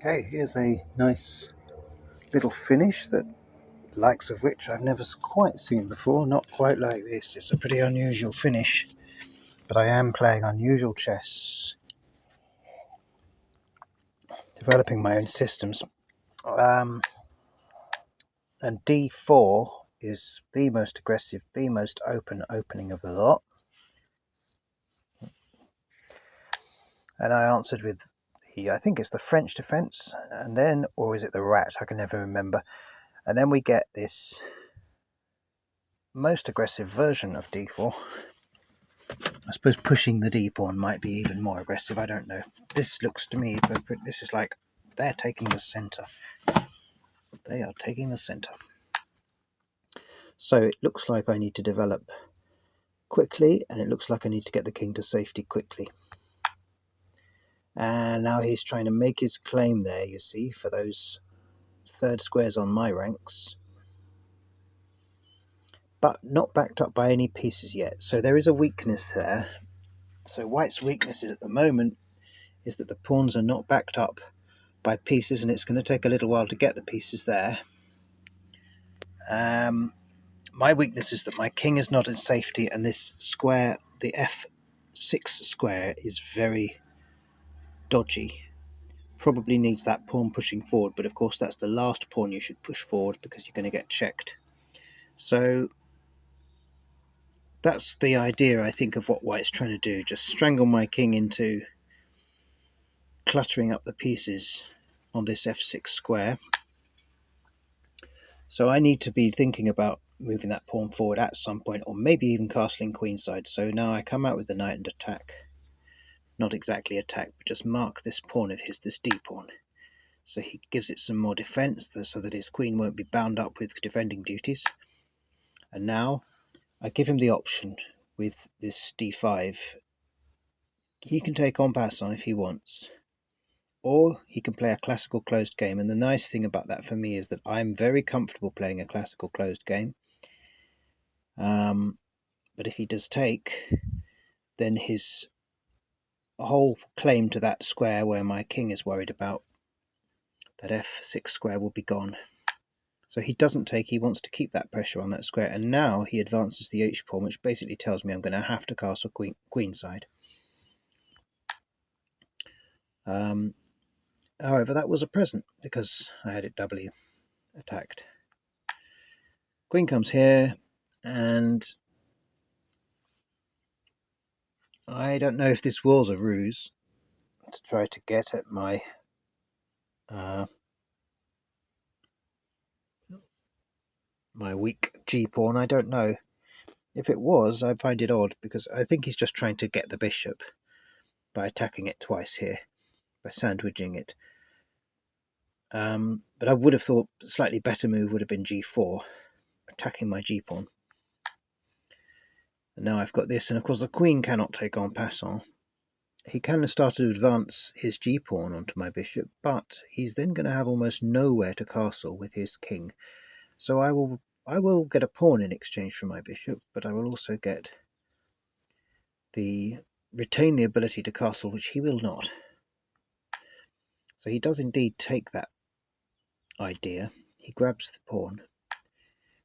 Okay, here's a nice little finish that likes of which I've never quite seen before. Not quite like this. It's a pretty unusual finish, but I am playing unusual chess, developing my own systems. And d4 is the most aggressive, the most open opening of the lot. And I answered with I think it's the French defense, and then, or is it the rat? I can never remember. And then we get this most aggressive version of d4. I suppose pushing the d pawn might be even more aggressive. I don't know. This looks to me, but this is like they're taking the center. They are taking the center. So it looks like I need to develop quickly, and it looks like I need to get the king to safety quickly. And now he's trying to make his claim there, you see, for those third squares on my ranks, but not backed up by any pieces yet. So there is a weakness there. So white's weakness at the moment is that the pawns are not backed up by pieces, and it's going to take a little while to get the pieces there. My weakness is that my king is not in safety, and this square, the f6 square, is very dodgy. Probably needs that pawn pushing forward, but of course that's the last pawn you should push forward because you're going to get checked. So that's the idea, I think, of what white's trying to do. Just strangle my king into cluttering up the pieces on this f6 square. So I need to be thinking about moving that pawn forward at some point, or maybe even castling queenside. So now I come out with the knight and attack. Not exactly attack, but just mark this pawn of his, this d pawn. So he gives it some more defense so that his queen won't be bound up with defending duties. And now I give him the option with this d5. He can take en passant if he wants, or he can play a classical closed game. And the nice thing about that for me is that I'm very comfortable playing a classical closed game. But if he does take, then his whole claim to that square where my king is worried about, that f6 square, will be gone. So he doesn't take, he wants to keep that pressure on that square, and now he advances the h pawn, which basically tells me I'm going to have to castle queenside. However, that was a present because I had it doubly attacked. Queen comes here, and I don't know if this was a ruse to try to get at my my weak g-pawn. I don't know. If it was, I find it odd, because I think he's just trying to get the bishop by attacking it twice here, by sandwiching it. But I would have thought a slightly better move would have been g4, attacking my g-pawn. And now I've got this, and of course the queen cannot take en passant. He can start to advance his g-pawn onto my bishop, but he's then going to have almost nowhere to castle with his king. So I will get a pawn in exchange for my bishop, but I will also retain the ability to castle, which he will not. So he does indeed take that idea. He grabs the pawn,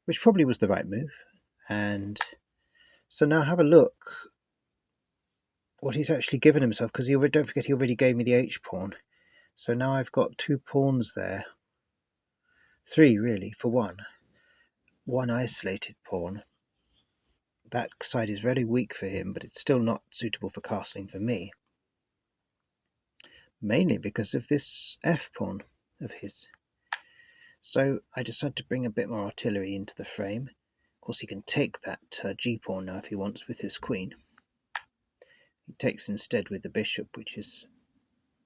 which probably was the right move. And so now have a look what he's actually given himself, because don't forget he already gave me the h-pawn. So now I've got 2 pawns there. 3 really, for one isolated pawn. That side is very weak for him, but it's still not suitable for castling for me. Mainly because of this f-pawn of his. So I decided to bring a bit more artillery into the frame. Of course, he can take that g-pawn now if he wants with his queen. He takes instead with the bishop, which is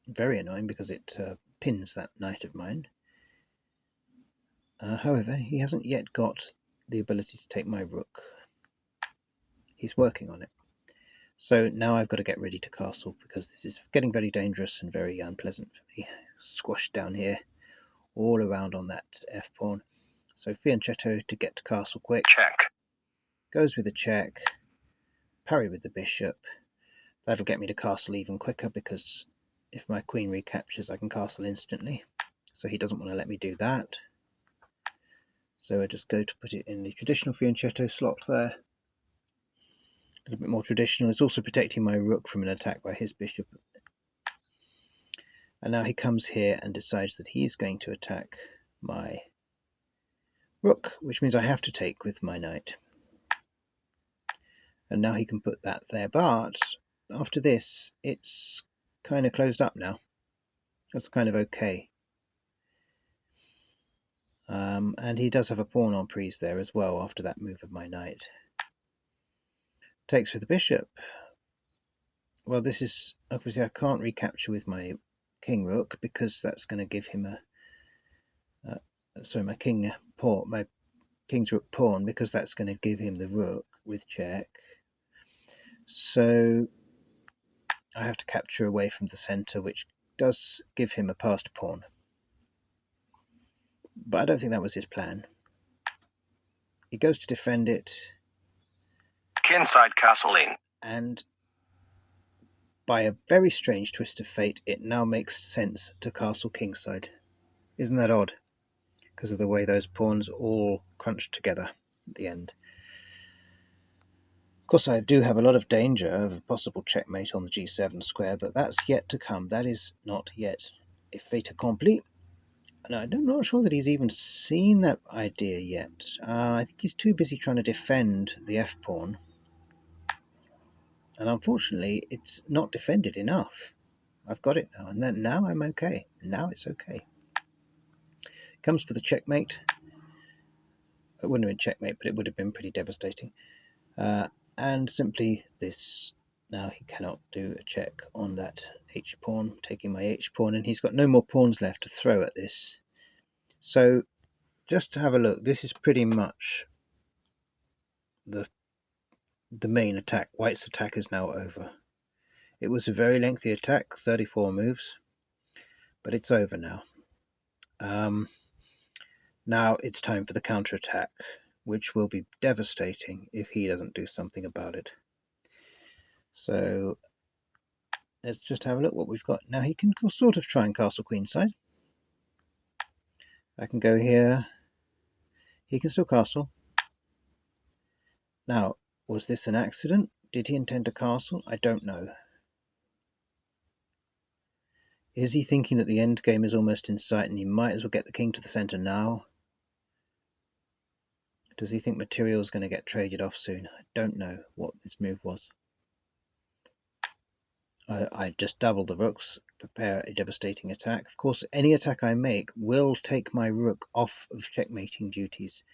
very annoying because it pins that knight of mine. However, he hasn't yet got the ability to take my rook. He's working on it. So now I've got to get ready to castle, because this is getting very dangerous and very unpleasant for me. Squashed down here, all around on that f-pawn. So fianchetto to get to castle quick. Check. Goes with the check. Parry with the bishop. That'll get me to castle even quicker, because if my queen recaptures, I can castle instantly. So he doesn't want to let me do that. So I just go to put it in the traditional fianchetto slot there. A little bit more traditional. It's also protecting my rook from an attack by his bishop. And now he comes here and decides that he's going to attack my rook, which means I have to take with my knight. And now he can put that there. But after this, it's kind of closed up now. That's kind of okay. And he does have a pawn en prise there as well after that move of my knight. Takes with the bishop. Well, this is obviously I can't recapture with my king rook because that's going to give him my king's rook pawn, because that's going to give him the rook with check. So I have to capture away from the center, which does give him a passed pawn. But I don't think that was his plan. He goes to defend it. Kingside castling. And by a very strange twist of fate, it now makes sense to castle kingside. Isn't that odd? Because of the way those pawns all crunch together at the end. Of course, I do have a lot of danger of a possible checkmate on the g7 square, but that's yet to come. That is not yet a fait accompli. And I'm not sure that he's even seen that idea yet. I think he's too busy trying to defend the f-pawn. And unfortunately, it's not defended enough. I've got it now, and then now I'm okay. Now it's okay. Comes for the checkmate. It wouldn't have been checkmate, but it would have been pretty devastating. And simply this. Now he cannot do a check on that h-pawn, taking my h-pawn, and he's got no more pawns left to throw at this. So just to have a look, this is pretty much the main attack. White's attack is now over. It was a very lengthy attack, 34 moves, but it's over now. Now it's time for the counterattack, which will be devastating if he doesn't do something about it. So let's just have a look what we've got. Now he can sort of try and castle queenside. I can go here. He can still castle. Now, was this an accident? Did he intend to castle? I don't know. Is he thinking that the end game is almost in sight and he might as well get the king to the centre now? Does he think material is going to get traded off soon? I don't know what this move was. I just double the rooks, prepare a devastating attack. Of course, any attack I make will take my rook off of checkmating duties,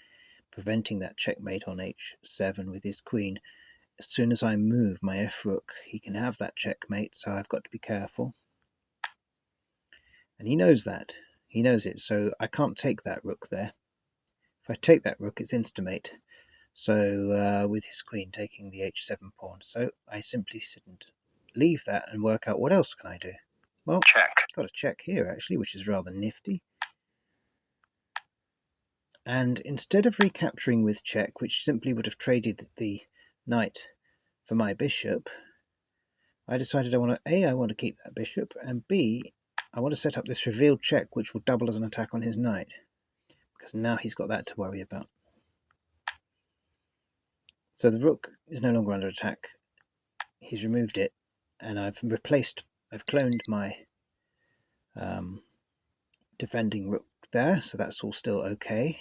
preventing that checkmate on h7 with his queen. As soon as I move my f-rook, he can have that checkmate, so I've got to be careful. And he knows that. He knows it, so I can't take that rook there. If I take that rook, it's instamate. So with his queen taking the h7 pawn. So I simply shouldn't leave that and work out what else can I do. Well, check. Got a check here actually, which is rather nifty. And instead of recapturing with check, which simply would have traded the knight for my bishop, I decided I want to keep that bishop, and B, I want to set up this revealed check which will double as an attack on his knight, because now he's got that to worry about. So the rook is no longer under attack. He's removed it, and I've cloned my defending rook there, so that's all still okay.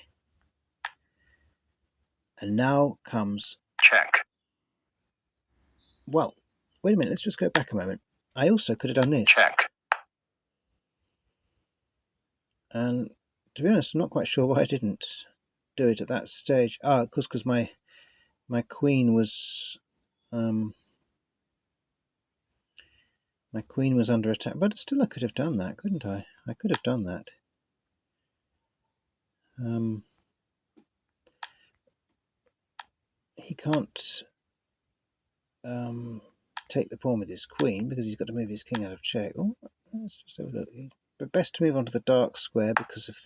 And now comes check. Well, wait a minute, let's just go back a moment. I also could have done this. Check. And to be honest, I'm not quite sure why I didn't do it at that stage. Of course, because my queen was under attack. But still, I could have done that, couldn't I? I could have done that. He can't take the pawn with his queen because he's got to move his king out of check. Oh, let's just have a look. But best to move on to the dark square because of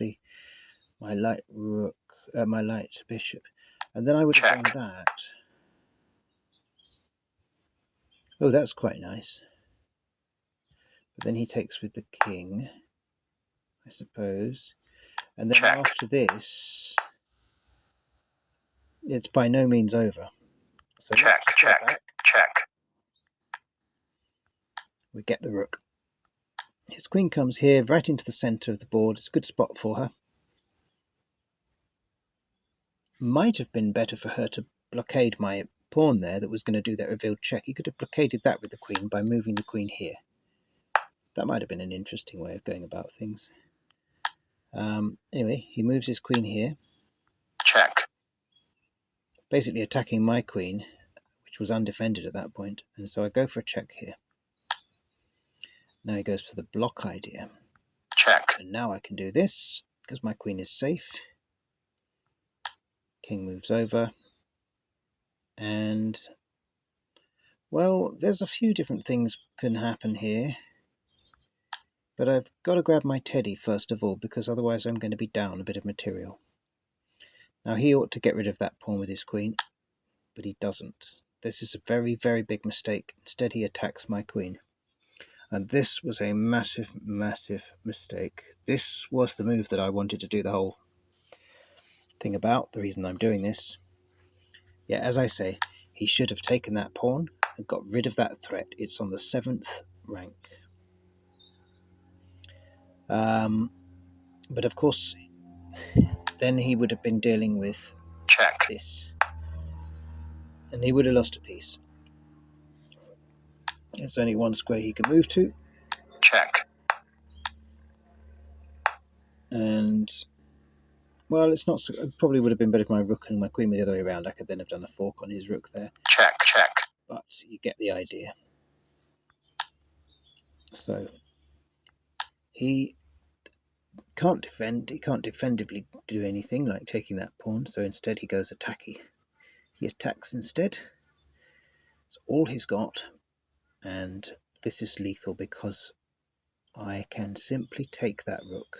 my light rook, my light bishop, and then I would have done that. Oh, that's quite nice. But then he takes with the king, I suppose. And then Check. after this, it's by no means over. So Check, let's just go check, back. check. We get the rook. His queen comes here, right into the centre of the board. It's a good spot for her. Might have been better for her to blockade my pawn there that was going to do that revealed check. He could have blockaded that with the queen by moving the queen here. That might have been an interesting way of going about things. Anyway, he moves his queen here. Check. Basically attacking my queen, which was undefended at that point. And so I go for a check here. Now he goes for the block idea. Check. And now I can do this, because my queen is safe. King moves over. And, well, there's a few different things can happen here. But I've got to grab my teddy first of all, because otherwise I'm going to be down a bit of material. Now he ought to get rid of that pawn with his queen, but he doesn't. This is a very, very big mistake. Instead he attacks my queen. And this was a massive, massive mistake. This was the move that I wanted to do the whole thing about, the reason I'm doing this. Yeah, as I say, he should have taken that pawn and got rid of that threat. It's on the 7th rank. But of course, then he would have been dealing with Check. this. And he would have lost a piece. There's only one square he can move to. Check. And, well, it's not. It probably would have been better if my rook and my queen were the other way around. I could then have done a fork on his rook there. Check, check. But you get the idea. So, he can't defend. He can't defensively do anything like taking that pawn. So instead he goes attacky. He attacks instead. It's all he's got. And this is lethal because I can simply take that rook.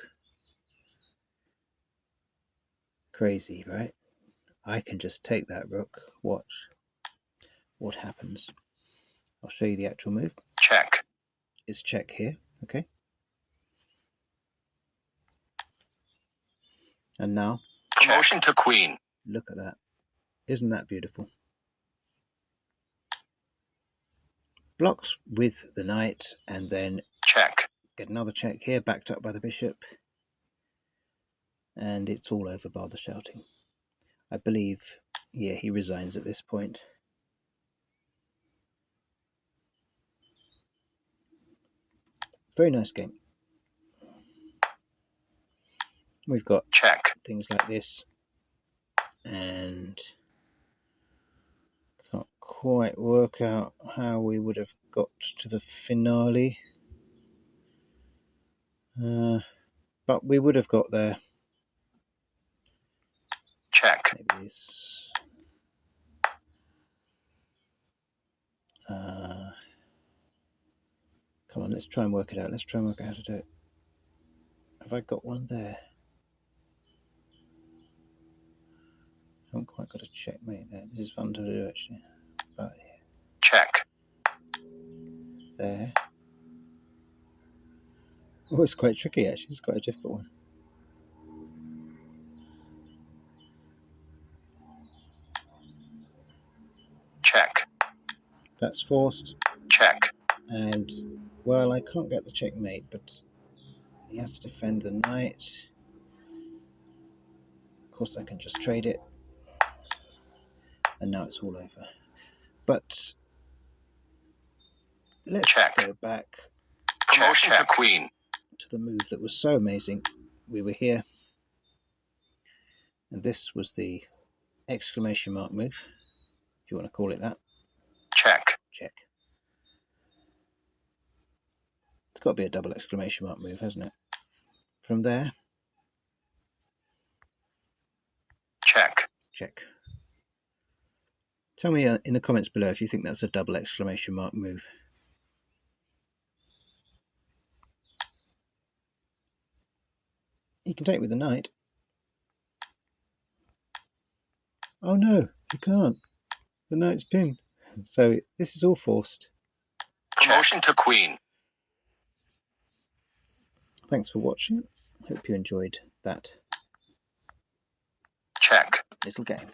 Crazy, right? I can just take that rook. Watch what happens. I'll show you the actual move. Check. It's check here, okay? And now, Promotion to queen. look at that. Isn't that beautiful? Blocks with the knight, and then Check. get another check here, backed up by the bishop. And it's all over bar the shouting. I believe, yeah, he resigns at this point. Very nice game. We've got Check. things like this, and can't quite work out how we would have got to the finale. But we would have got there. Check. Maybe it's, come on, let's try and work it out. Let's try and work out how to do it. Have I got one there? I haven't quite got a checkmate there. This is fun to do, actually. But Check. there. Oh, it's quite tricky, actually. It's quite a difficult one. Check. That's forced. Check. And, well, I can't get the checkmate, but he has to defend the knight. Of course, I can just trade it. And now it's all over. But let's Check. go back Promotion to queen. to the move that was so amazing. We were here. And this was the exclamation mark move, if you want to call it that. Check. Check. It's got to be a double exclamation mark move, hasn't it? From there, Check. check. Tell me in the comments below if you think that's a double exclamation mark move. He can take with the knight. Oh no, he can't. The knight's pinned. So this is all forced. Promotion to queen. Thanks for watching. Hope you enjoyed that Check. little game.